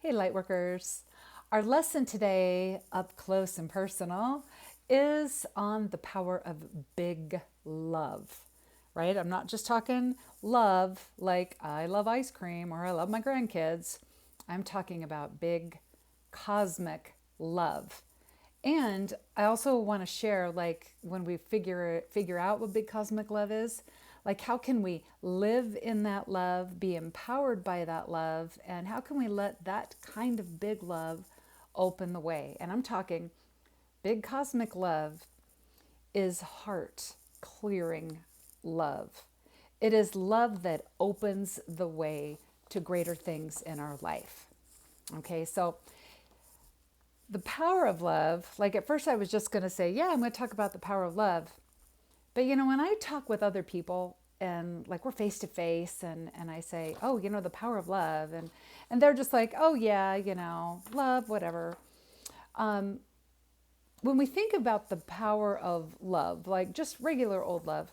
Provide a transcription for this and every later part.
Hey, Lightworkers. Our lesson today, up close and personal, is on the power of big love, right? I'm not just talking love like I love ice cream or I love my grandkids. I'm talking about big cosmic love. And I also want to share, like, when we figure out what big cosmic love is, like, how can we live in that love, be empowered by that love, and how can we let that kind of big love open the way? And I'm talking big cosmic love is heart clearing love. It is love that opens the way to greater things in our life. Okay, so the power of love, like at first I was just going to say, yeah, I'm going to talk about the power of love. But when I talk with other people and like we're face to face and I say, oh, the power of love. And they're just like, oh, yeah, love, whatever. When we think about the power of love, like just regular old love,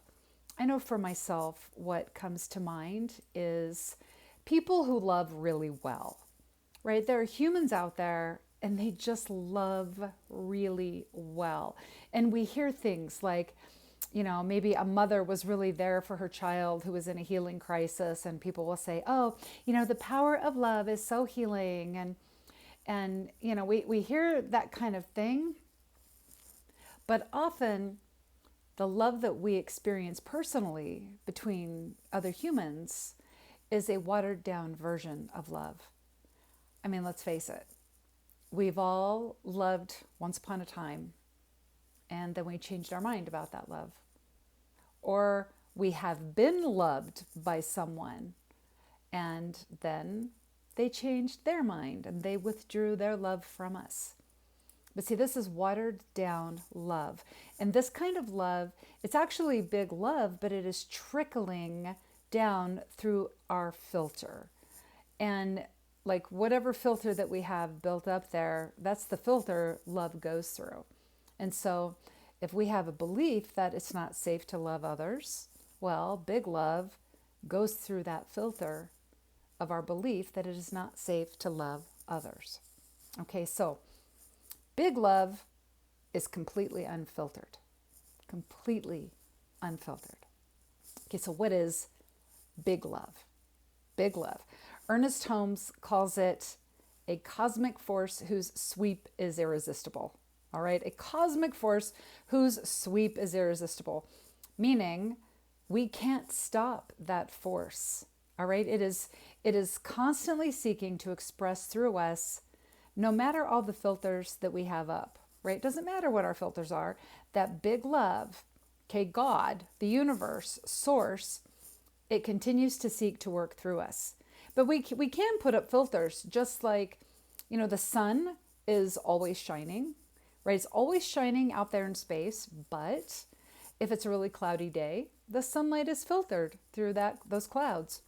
I know for myself what comes to mind is people who love really well, right? There are humans out there and they just love really well. And we hear things like, maybe a mother was really there for her child who was in a healing crisis, and people will say, oh, the power of love is so healing. And we hear that kind of thing, but often the love that we experience personally between other humans is a watered down version of love. I mean, let's face it. We've all loved once upon a time, and then we changed our mind about that love. Or we have been loved by someone, and then they changed their mind and they withdrew their love from us. But see, this is watered down love. And this kind of love, it's actually big love, but it is trickling down through our filter. And like whatever filter that we have built up there, that's the filter love goes through. And so if we have a belief that it's not safe to love others, well, big love goes through that filter of our belief that it is not safe to love others. Okay, so big love is completely unfiltered. Completely unfiltered. Okay, so what is big love? Big love. Ernest Holmes calls it a cosmic force whose sweep is irresistible. All right, a cosmic force whose sweep is irresistible, meaning we can't stop that force. All right, it is constantly seeking to express through us, no matter all the filters that we have up. Right, it doesn't matter what our filters are. That big love, okay, God, the universe, source, it continues to seek to work through us. But we can put up filters, just like, the sun is always shining, right? It's always shining out there in space, but if it's a really cloudy day, the sunlight is filtered through those clouds.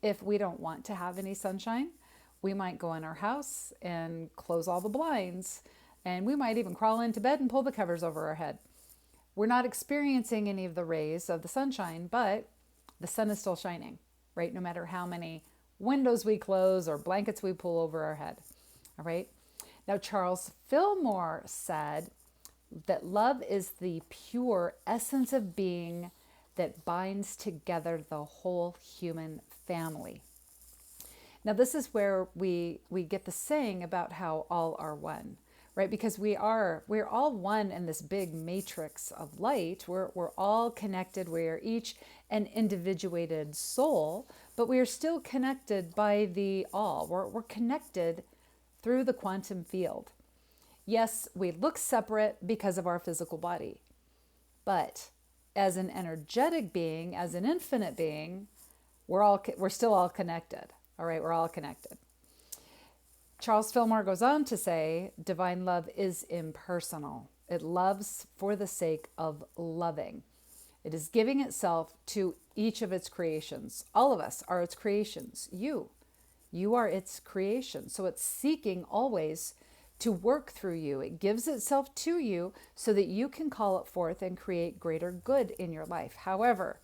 If we don't want to have any sunshine, we might go in our house and close all the blinds, and we might even crawl into bed and pull the covers over our head. We're not experiencing any of the rays of the sunshine, but the sun is still shining, right? No matter how many windows we close or blankets we pull over our head. All right. Now, Charles Fillmore said that love is the pure essence of being that binds together the whole human family. Now, this is where we get the saying about how all are one, right? Because we're all one in this big matrix of light. We're all connected. We are each an individuated soul, but we are still connected by the all. We're connected through the quantum field. Yes, we look separate because of our physical body, but as an energetic being, as an infinite being, we're still all connected. All right, we're all connected. Charles Fillmore goes on to say, divine love is impersonal. It loves for the sake of loving. It is giving itself to each of its creations. All of us are its creations. You are its creation. So it's seeking always to work through you. It gives itself to you so that you can call it forth and create greater good in your life. However,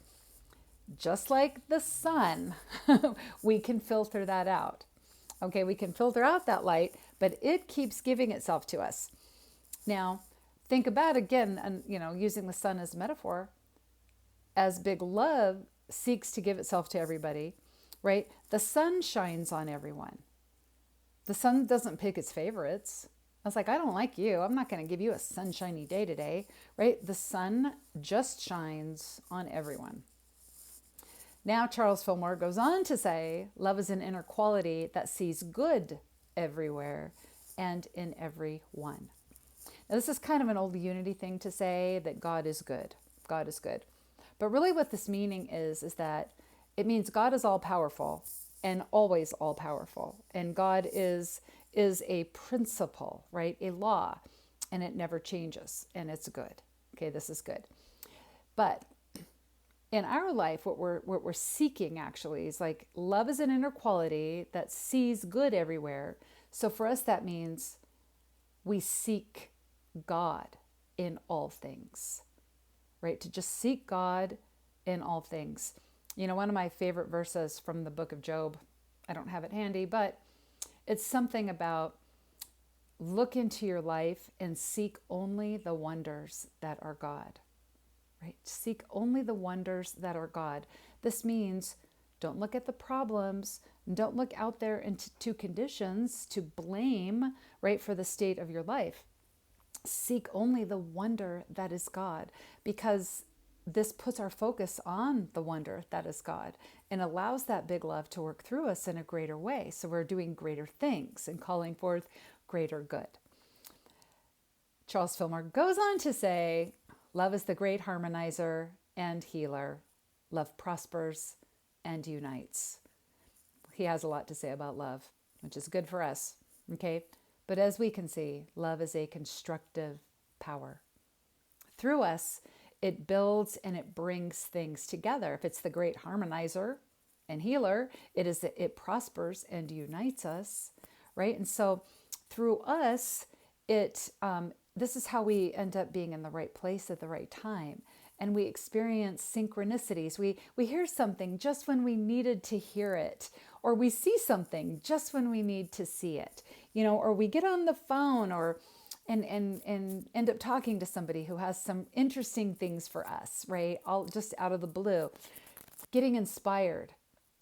just like the sun, we can filter that out. Okay, we can filter out that light, but it keeps giving itself to us. Now, think about again, and using the sun as a metaphor, as big love seeks to give itself to everybody, right? The sun shines on everyone. The sun doesn't pick its favorites. I was like, I don't like you. I'm not going to give you a sunshiny day today, right? The sun just shines on everyone. Now, Charles Fillmore goes on to say, love is an inner quality that sees good everywhere and in everyone. Now, this is kind of an old Unity thing to say, that God is good. God is good. But really what this meaning is that it means God is all powerful and always all powerful. And God is a principle, right? A law, and it never changes, and it's good. Okay, this is good. But in our life, what we're seeking actually is like, love is an inner quality that sees good everywhere. So for us, that means we seek God in all things, right? To just seek God in all things. One of my favorite verses from the book of Job, I don't have it handy, but it's something about look into your life and seek only the wonders that are God. Right? Seek only the wonders that are God. This means don't look at the problems. Don't look out there into conditions to blame, right, for the state of your life. Seek only the wonder that is God, because this puts our focus on the wonder that is God and allows that big love to work through us in a greater way. So we're doing greater things and calling forth greater good. Charles Fillmore goes on to say, love is the great harmonizer and healer. Love prospers and unites. He has a lot to say about love, which is good for us, okay? But as we can see, love is a constructive power. Through us, it builds and it brings things together. If it's the great harmonizer and healer, it prospers and unites us, right? And so through us, this is how we end up being in the right place at the right time. And we experience synchronicities. We hear something just when we needed to hear it, or we see something just when we need to see it, or we get on the phone and end up talking to somebody who has some interesting things for us, right? All just out of the blue, getting inspired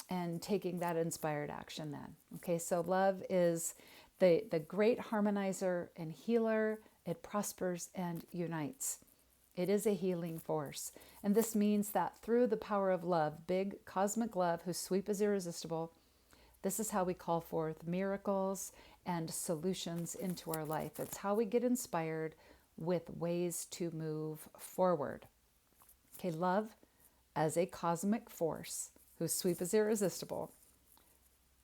and taking that inspired action then. Okay, so love is the great harmonizer and healer. It prospers and unites. It is a healing force. And this means that through the power of love, big cosmic love whose sweep is irresistible, this is how we call forth miracles and solutions into our life. It's how we get inspired with ways to move forward. Okay, love as a cosmic force whose sweep is irresistible.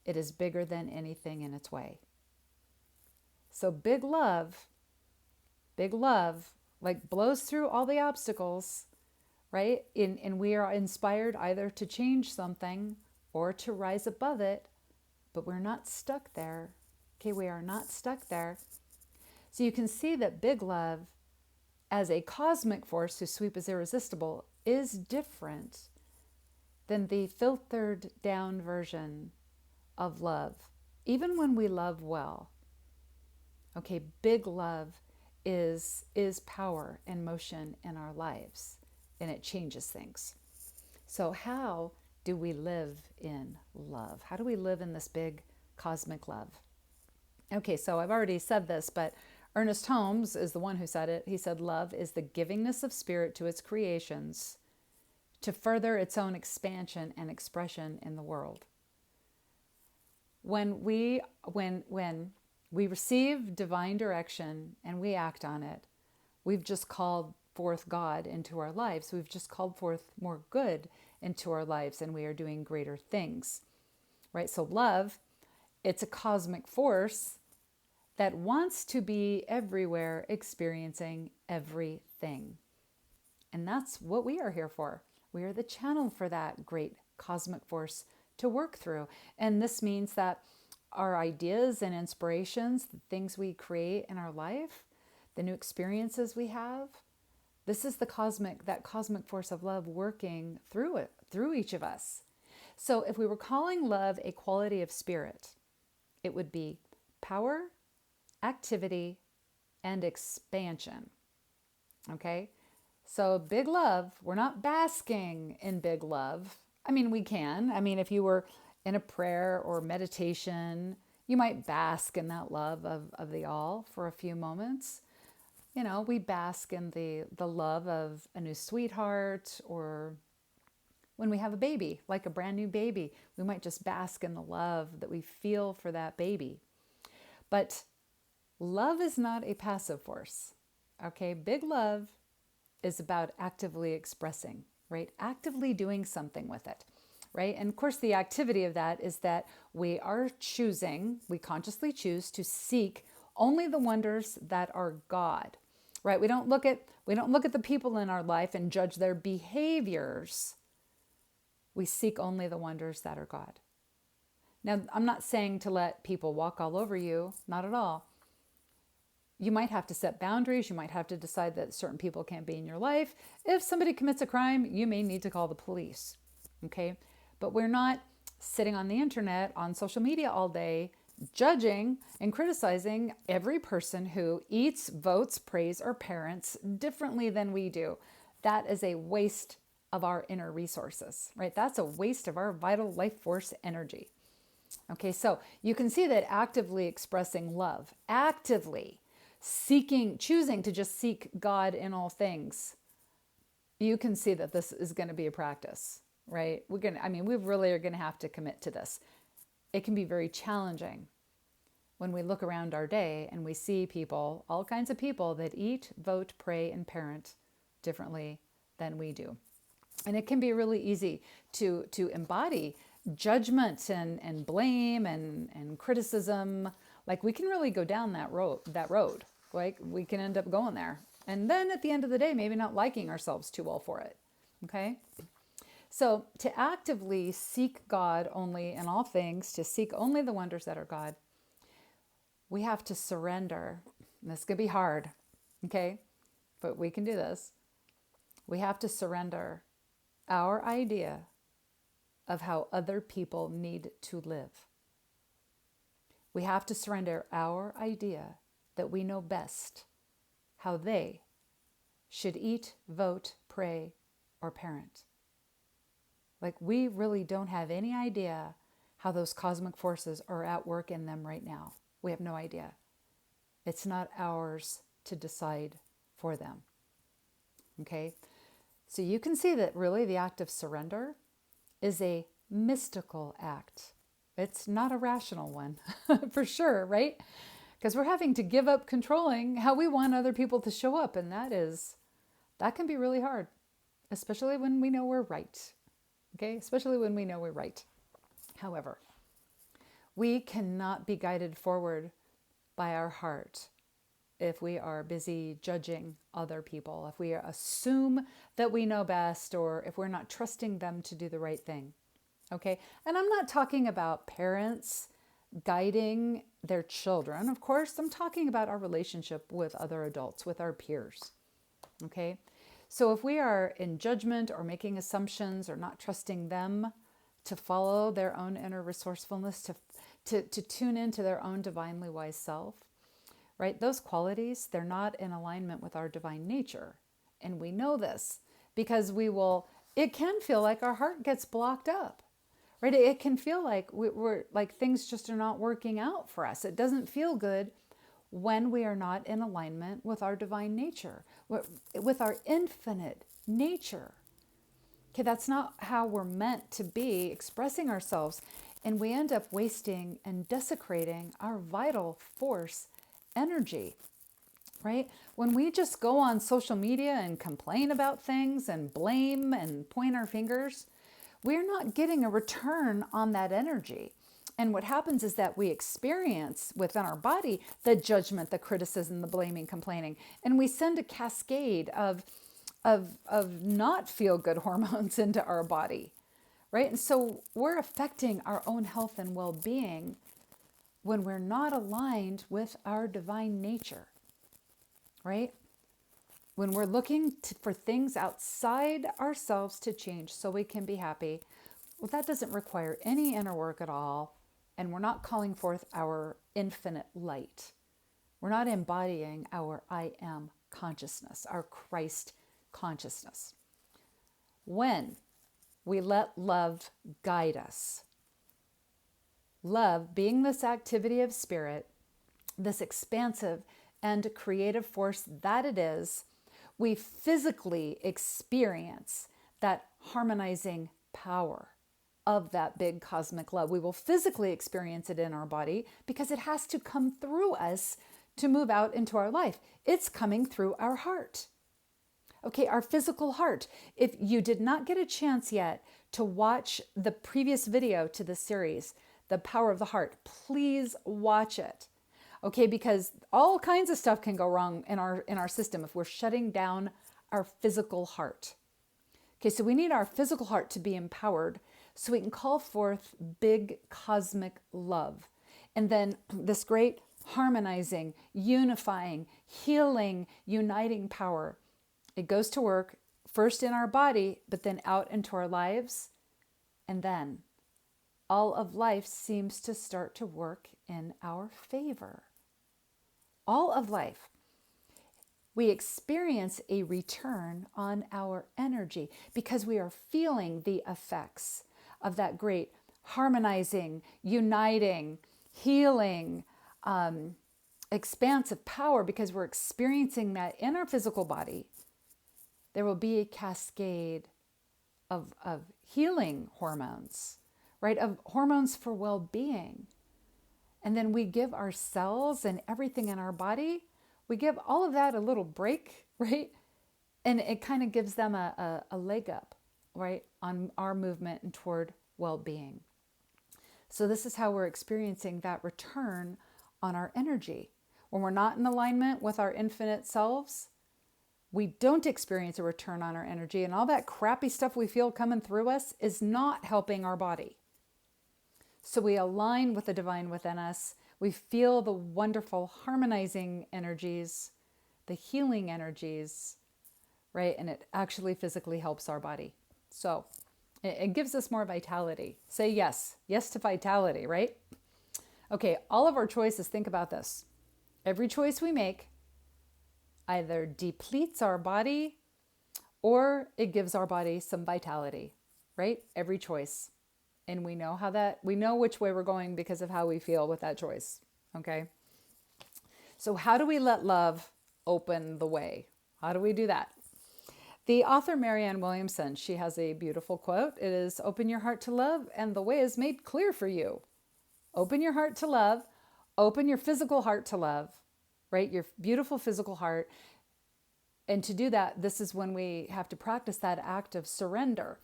It is bigger than anything in its way. So big love, like blows through all the obstacles, right? And we are inspired either to change something or to rise above it, but we're not stuck there. Okay, we are not stuck there. So you can see that big love as a cosmic force whose sweep is irresistible is different than the filtered down version of love, even when we love well. Okay, big love is power and motion in our lives, and it changes things. So how do we live in love? How do we live in this big cosmic love? Okay, so I've already said this, but Ernest Holmes is the one who said it. He said, love is the givingness of spirit to its creations to further its own expansion and expression in the world. When we receive divine direction and we act on it, we've just called forth God into our lives. We've just called forth more good into our lives, and we are doing greater things, right? So love, it's a cosmic force that wants to be everywhere, experiencing everything. And that's what we are here for. We are the channel for that great cosmic force to work through. And this means that our ideas and inspirations, the things we create in our life, the new experiences we have, this is that cosmic force of love working through each of us. So if we were calling love a quality of spirit, it would be power, activity, and expansion. Okay? So big love, we're not basking in big love. I mean, we can. I mean, if you were in a prayer or meditation, you might bask in that love of the all for a few moments. You know, we bask in the love of a new sweetheart, or when we have a baby, like a brand new baby, we might just bask in the love that we feel for that baby. But love is not a passive force. Okay, big love is about actively expressing, right? Actively doing something with it, right? And of course, the activity of that is that we consciously choose to seek only the wonders that are God, right? We don't look at the people in our life and judge their behaviors. We seek only the wonders that are God. Now, I'm not saying to let people walk all over you, not at all. You might have to set boundaries. You might have to decide that certain people can't be in your life. If somebody commits a crime, you may need to call the police, okay? But we're not sitting on the internet, on social media all day, judging and criticizing every person who eats, votes, prays, or parents differently than we do. That is a waste of our inner resources, right? That's a waste of our vital life force energy. Okay, so you can see that actively expressing love, actively choosing to just seek God in all things, you can see that this is going to be a practice, right? We really are going to have to commit to this. It can be very challenging when we look around our day and we see people, all kinds of people that eat, vote, pray, and parent differently than we do. And it can be really easy to embody judgment and blame and criticism. Like, we can really go down that road. Like, we can end up going there. And then at the end of the day, maybe not liking ourselves too well for it. Okay? So to actively seek God only in all things, to seek only the wonders that are God, we have to surrender. And this could be hard. Okay? But we can do this. We have to surrender our idea of how other people need to live. We have to surrender our idea that we know best how they should eat, vote, pray, or parent. Like, we really don't have any idea how those cosmic forces are at work in them right now. We have no idea. It's not ours to decide for them. Okay? So you can see that really the act of surrender is a mystical act. It's not a rational one, for sure, right? Because we're having to give up controlling how we want other people to show up. And that can be really hard, especially when we know we're right. Okay? Especially when we know we're right. However, we cannot be guided forward by our heart if we are busy judging other people, if we assume that we know best, or if we're not trusting them to do the right thing. Okay? And I'm not talking about parents guiding their children. Of course, I'm talking about our relationship with other adults, with our peers. Okay? So if we are in judgment or making assumptions or not trusting them to follow their own inner resourcefulness, to tune into their own divinely wise self, right? Those qualities, they're not in alignment with our divine nature. And we know this because it can feel like our heart gets blocked up, right? It can feel like we're like things just are not working out for us. It doesn't feel good when we are not in alignment with our divine nature, with our infinite nature. Okay, that's not how we're meant to be expressing ourselves. And we end up wasting and desecrating our vital force energy, right? When we just go on social media and complain about things and blame and point our fingers, we're not getting a return on that energy. And what happens is that we experience within our body the judgment, the criticism, the blaming, complaining, and we send a cascade of not feel good hormones into our body, right? And so we're affecting our own health and well-being when we're not aligned with our divine nature, right? When we're looking for things outside ourselves to change so we can be happy, well, that doesn't require any inner work at all. and we're not calling forth our infinite light. We're not embodying our I am consciousness, our Christ consciousness. When we let love guide us, love being this activity of spirit, this expansive and creative force that it is, we physically experience that harmonizing power of that big cosmic love. We will physically experience it in our body because it has to come through us to move out into our life. It's coming through our heart. Okay, our physical heart. If you did not get a chance yet to watch the previous video to this series, The Power of the Heart, please watch it. Okay, because all kinds of stuff can go wrong in our system if we're shutting down our physical heart. Okay, so we need our physical heart to be empowered so we can call forth big cosmic love. And then this great harmonizing, unifying, healing, uniting power. It goes to work first in our body, but then out into our lives. And then all of life seems to start to work in our favor. All of life. We experience a return on our energy because we are feeling the effects of that great harmonizing, uniting, healing, expansive power because we're experiencing that in our physical body. There will be a cascade of healing hormones, right? Of hormones for well-being. And then we give our cells and everything in our body, we give all of that a little break, right? And it kind of gives them a leg up, right? On our movement and toward well-being. So this is how we're experiencing that return on our energy. When we're not in alignment with our infinite selves, we don't experience a return on our energy, and all that crappy stuff we feel coming through us is not helping our body. So we align with the divine within us. We feel the wonderful harmonizing energies, the healing energies, right? And it actually physically helps our body. So it gives us more vitality. Say yes. Yes to vitality, right? Okay, all of our choices, think about this. Every choice we make either depletes our body or it gives our body some vitality, right? Every choice. And we know which way we're going because of how we feel with that choice, okay? So how do we let love open the way? How do we do that? The author Marianne Williamson, she has a beautiful quote. It is, open your heart to love and the way is made clear for you. Open your heart to love. Open your physical heart to love, right? Your beautiful physical heart. And to do that, this is when we have to practice that act of surrender,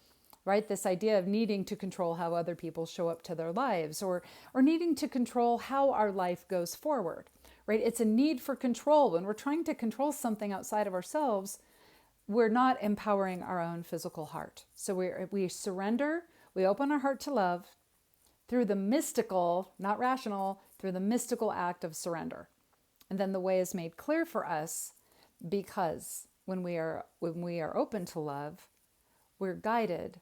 right? This idea of needing to control how other people show up to their lives or needing to control how our life goes forward, right? It's a need for control. When we're trying to control something outside of ourselves, we're not empowering our own physical heart. So we surrender, we open our heart to love through the mystical, not rational, through the mystical act of surrender. And then the way is made clear for us because when we are open to love, we're guided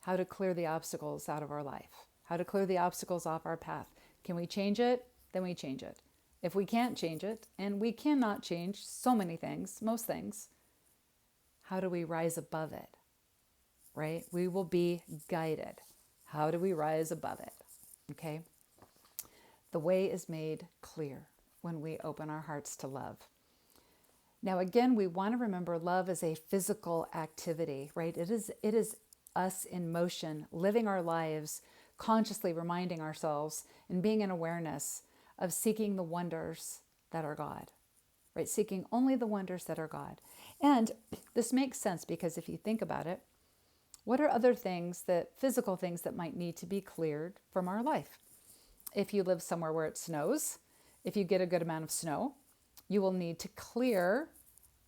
how to clear the obstacles out of our life, how to clear the obstacles off our path. Can we change it? Then we change it. If we can't change it, and we cannot change so many things, most things, how do we rise above it, right? We will be guided. How do we rise above it? Okay? The way is made clear when we open our hearts to love. Now, again, we want to remember love is a physical activity, right? It is us in motion, living our lives, consciously reminding ourselves and being in awareness of seeking the wonders that are God, right? Seeking only the wonders that are God. And this makes sense because if you think about it, what are other things physical things that might need to be cleared from our life? If you live somewhere where it snows, if you get a good amount of snow, you will need to clear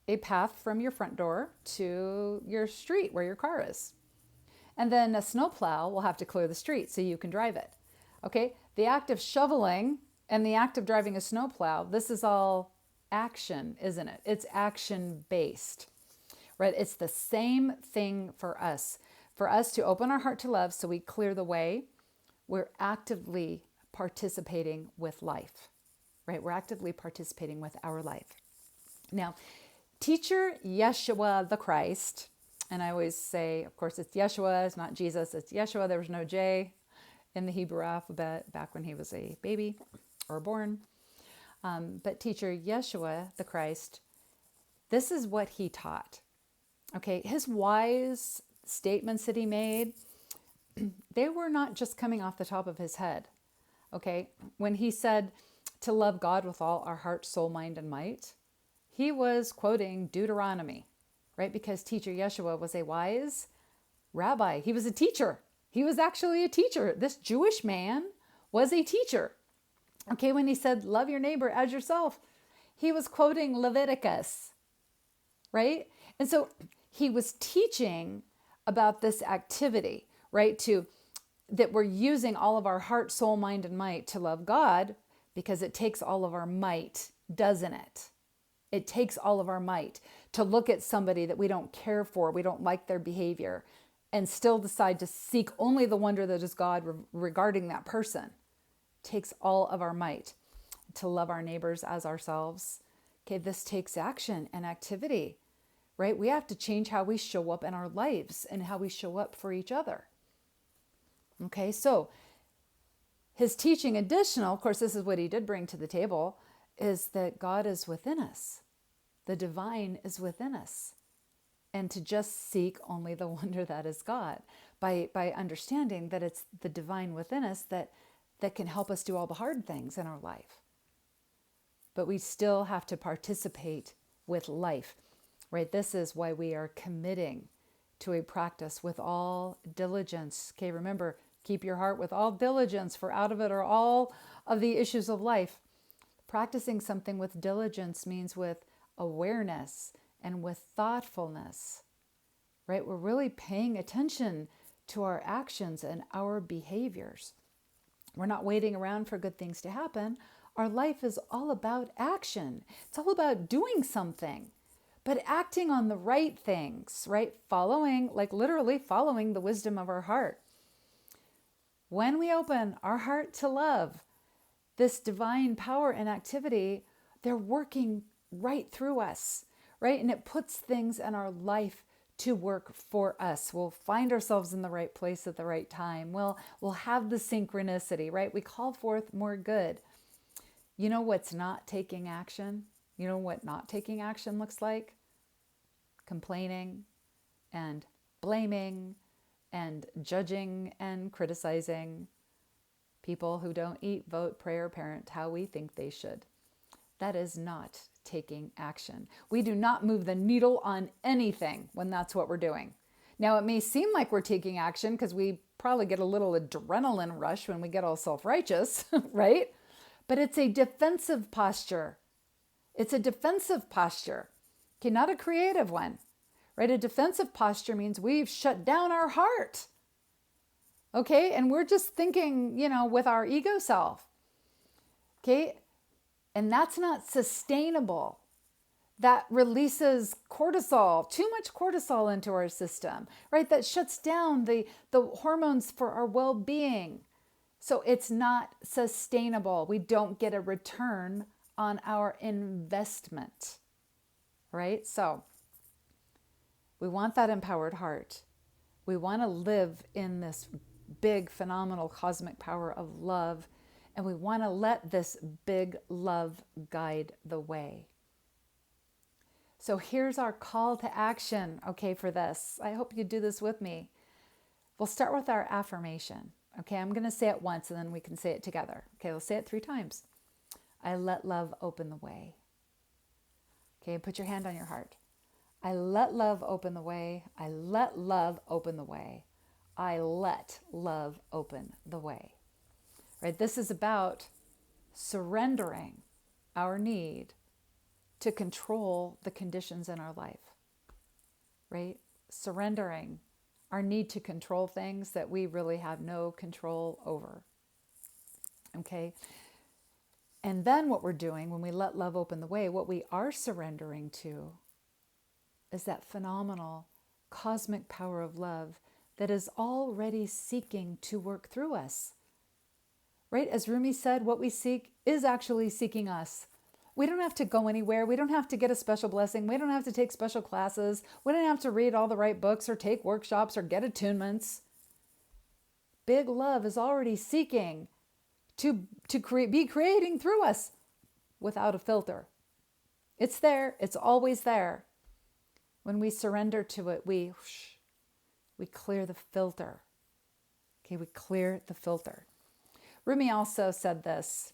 a path from your front door to your street where your car is. And then a snowplow will have to clear the street so you can drive it. Okay? The act of shoveling and the act of driving a snowplow, this is all action, isn't it? It's action-based, right? It's the same thing for us. For us to open our heart to love so we clear the way, we're actively participating with life, right? We're actively participating with our life. Now, teacher Yeshua the Christ, and I always say, of course, it's Yeshua, it's not Jesus, it's Yeshua. There was no J in the Hebrew alphabet back when he was a baby or born. But teacher Yeshua the Christ, this is what he taught. Okay, his wise statements that he made, they were not just coming off the top of his head. Okay, when he said to love God with all our heart, soul, mind, and might, he was quoting Deuteronomy, right? Because teacher Yeshua was a wise rabbi. He was a teacher. He was actually a teacher. This Jewish man was a teacher. Okay, when he said, love your neighbor as yourself, he was quoting Leviticus, right? And so he was teaching about this activity, right? That we're using all of our heart, soul, mind, and might to love God, because it takes all of our might, doesn't it? It takes all of our might to look at somebody that we don't care for, we don't like their behavior, and still decide to seek only the wonder that is God regarding that person. It takes all of our might to love our neighbors as ourselves. Okay, this takes action and activity, right? We have to change how we show up in our lives and how we show up for each other. Okay, so his teaching additional, of course, this is what he did bring to the table, is that God is within us. The divine is within us. And to just seek only the wonder that is God by understanding that it's the divine within us that can help us do all the hard things in our life. But we still have to participate with life, right? This is why we are committing to a practice with all diligence. Okay, remember, keep your heart with all diligence, for out of it are all of the issues of life. Practicing something with diligence means with awareness and with thoughtfulness, right? We're really paying attention to our actions and our behaviors. We're not waiting around for good things to happen. Our life is all about action. It's all about doing something, but acting on the right things, right? Following, like literally following the wisdom of our heart. When we open our heart to love, this divine power and activity, they're working right through us, right? And it puts things in our life to work for us. We'll find ourselves in the right place at the right time. We'll have the synchronicity, right? We call forth more good. You know what's not taking action? You know what not taking action looks like? Complaining and blaming and judging and criticizing people who don't eat, vote, pray, or parent how we think they should. That is not taking action. We do not move the needle on anything when that's what we're doing. Now, it may seem like we're taking action because we probably get a little adrenaline rush when we get all self-righteous, right? But it's a defensive posture. It's a defensive posture. Okay, not a creative one, right? A defensive posture means we've shut down our heart. Okay, and we're just thinking, with our ego self. Okay, and that's not sustainable. That releases cortisol, too much cortisol into our system, right? That shuts down the hormones for our well-being. So it's not sustainable. We don't get a return on our investment, right? So we want that empowered heart. We want to live in this big, phenomenal cosmic power of love. And we want to let this big love guide the way. So here's our call to action, okay, for this. I hope you do this with me. We'll start with our affirmation. Okay, I'm going to say it once and then we can say it together. Okay, we'll say it 3 times. I let love open the way. Okay, put your hand on your heart. I let love open the way. I let love open the way. I let love open the way. Right? This is about surrendering our need to control the conditions in our life. Right? Surrendering our need to control things that we really have no control over. Okay? And then what we're doing when we let love open the way, what we are surrendering to is that phenomenal cosmic power of love that is already seeking to work through us. right? As Rumi said, what we seek is actually seeking us. We don't have to go anywhere. We don't have to get a special blessing. We don't have to take special classes. We don't have to read all the right books or take workshops or get attunements. Big love is already seeking be creating through us without a filter. It's there. It's always there. When we surrender to it, we clear the filter. Okay, we clear the filter. Rumi also said this: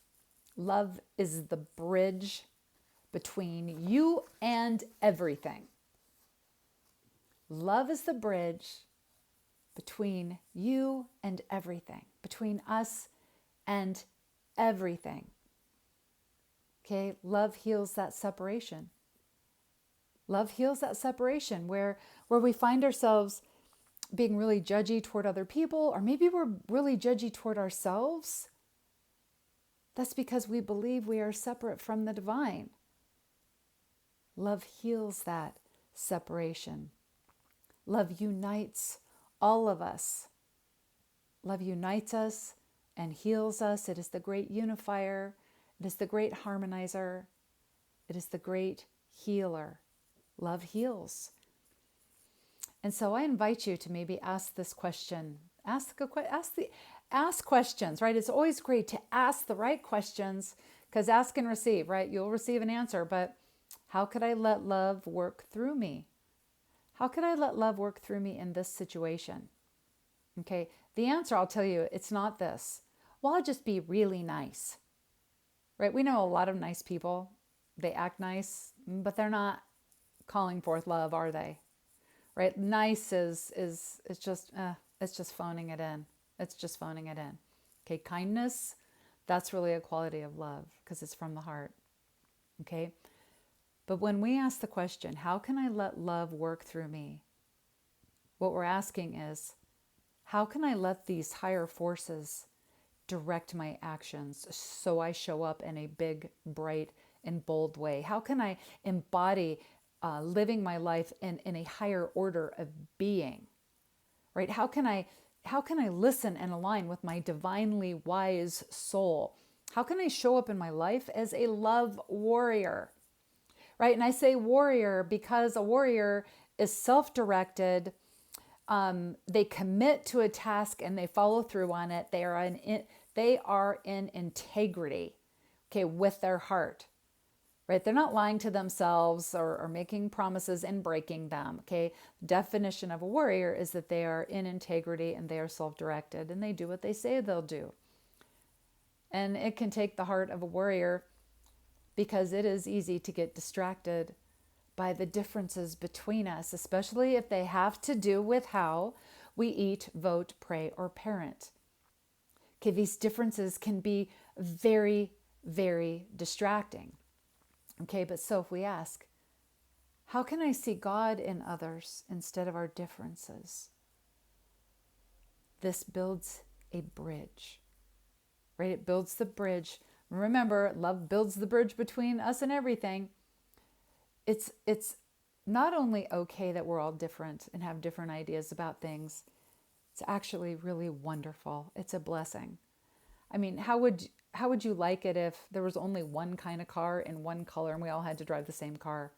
love is the bridge between you and everything. Love is the bridge between you and everything, between us and everything. Okay, love heals that separation. Love heals that separation where we find ourselves being really judgy toward other people, or maybe we're really judgy toward ourselves. That's because we believe we are separate from the divine. Love heals that separation. Love unites all of us. Love unites us and heals us. It is the great unifier. It is the great harmonizer. It is the great healer. Love heals. And so I invite you to maybe ask this question. Ask questions, right? It's always great to ask the right questions, because ask and receive, right? You'll receive an answer, but how could I let love work through me? How could I let love work through me in this situation? Okay, the answer, I'll tell you, it's not this. Well, I'll just be really nice, right? We know a lot of nice people. They act nice, but they're not calling forth love, are they? Right? Nice is just it's just phoning it in. It's just phoning it in. Okay, kindness, that's really a quality of love because it's from the heart. Okay? But when we ask the question, how can I let love work through me? What we're asking is, how can I let these higher forces direct my actions so I show up in a big, bright, and bold way? How can I embody living my life in a higher order of being, right? How can I listen and align with my divinely wise soul? How can I show up in my life as a love warrior, right? And I say warrior because a warrior is self-directed. They commit to a task and they follow through on it. They are in integrity, okay, with their heart. Right? They're not lying to themselves or making promises and breaking them. Okay. The definition of a warrior is that they are in integrity and they are self-directed and they do what they say they'll do. And it can take the heart of a warrior because it is easy to get distracted by the differences between us, especially if they have to do with how we eat, vote, pray, or parent. Okay. These differences can be very, very distracting. Okay, but so if we ask, how can I see God in others instead of our differences? This builds a bridge, right? It builds the bridge. Remember, love builds the bridge between us and everything. It's not only okay that we're all different and have different ideas about things. It's actually really wonderful. It's a blessing. I mean, how would you like it if there was only one kind of car in one color and we all had to drive the same car,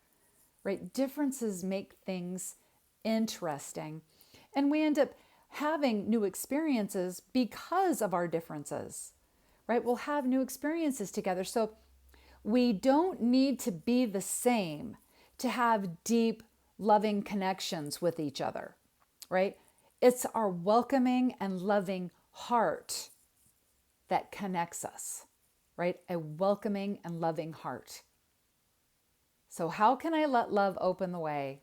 right? Differences make things interesting. And we end up having new experiences because of our differences, right? We'll have new experiences together. So we don't need to be the same to have deep, loving connections with each other, right? It's our welcoming and loving heart that connects us, right? A welcoming and loving heart. So how can I let love open the way?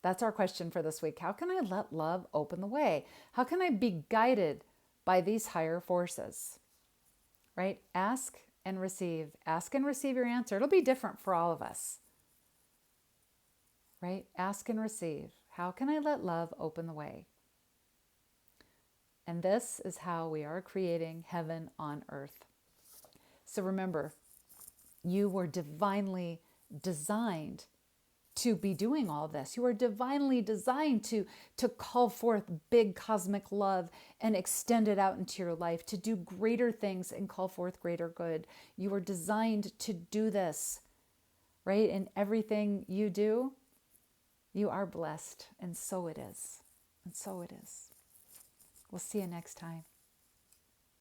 That's our question for this week. How can I let love open the way? How can I be guided by these higher forces, right? Ask and receive. Ask and receive your answer. It'll be different for all of us, right? Ask and receive. How can I let love open the way? And this is how we are creating heaven on earth. So remember, you were divinely designed to be doing all this. You are divinely designed to call forth big cosmic love and extend it out into your life, to do greater things and call forth greater good. You are designed to do this, right? In everything you do, you are blessed. And so it is. And so it is. We'll see you next time.